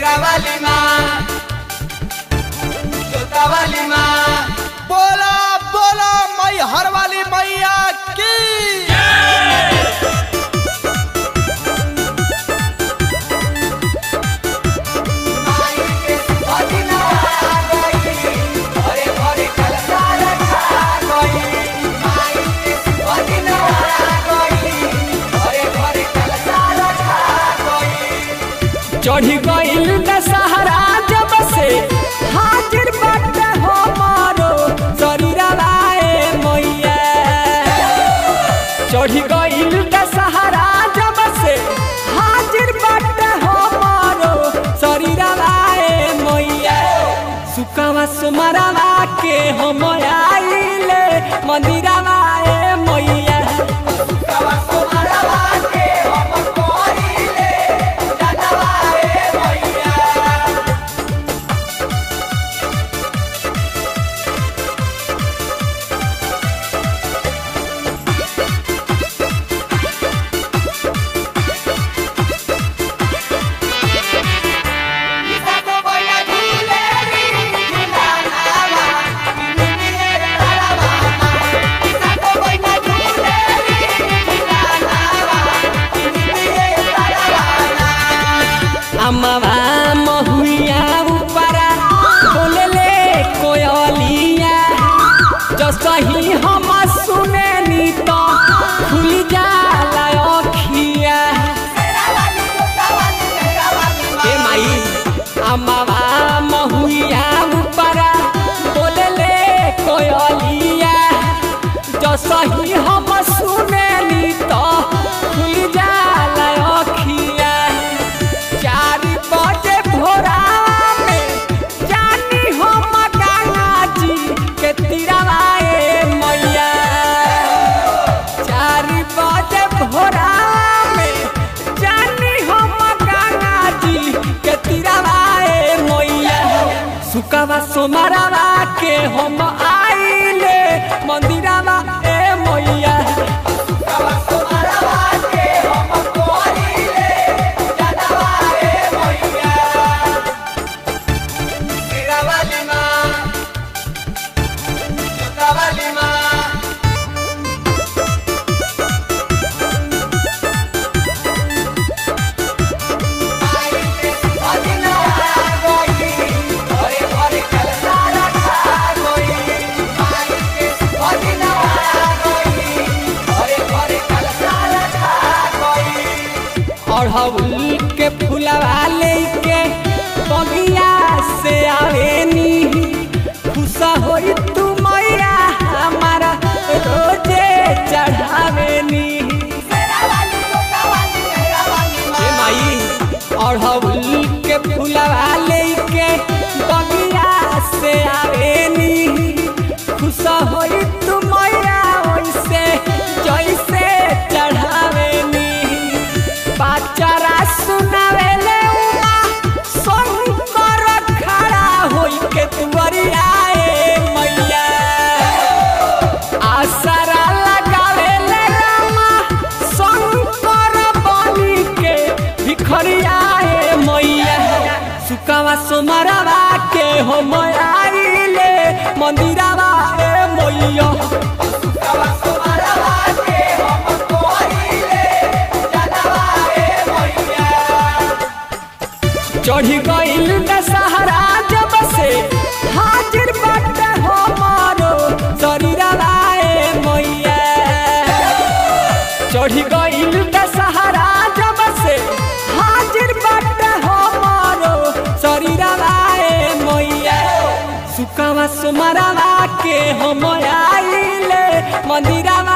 शेरा वाली माँ, जोता वाली माँ, बोला बोला मैहर वाली मैया की। चढ़ी गईल दशहरा जब से हाजिर बाटे हमारो शरीरवा ए मैया। चढ़ी गईल दशहरा जब से हाजिर बाटे हमारो शरीरवा ए मैया। सुकवा सुमरवा के हम आइले मंदिरवा ए मैया। अम्मा महुआ ऊपरा बोले कोयलिया। जसही हम सुने नी तो खुल जाला अखिया। ए माई अम्मा महुआ ऊपरा बोले कोयलिया। जसही हम सुने नी तो खुल जाला अखिया। 4 बजे भोरा में जानी हम गंगा जी के तीरवा ए मैया। 4 बजे भोरा में जानी हम गंगा जी के तीरवा ए मैया। सुकवा सोमरवा के हम आइले मंदिरवा ए मैया। अड़हुल के फूलवा लेके बगिया से आवेनी। खुश होई तू मैया हमारा रोजे चढ़ावेनी। ए माई अड़हुल के फूलवा लेके बगिया से आवेनी। खुश होई तू मैया वैसे जैसे चढ़ावेनी। बाचारा सुनावेले उमा शंकर खड़ा होई के तुअरिया ए मैया। आसरा लगावेले रामा शंकर बनी के भिखरिया ए मैया। सुकवा सोमरवा के हम आइले मंदिरवा ए मैया। चढ़ी गईल दशहरा जब से हाजिर बाटे हमारो शरीरवा ए मैया। चढ़ी गईल दशहरा जब से हाजिर बाटे हमारो शरीरवा ए मैया। सुकवा सुमरवा के हम आइले मंदिरवा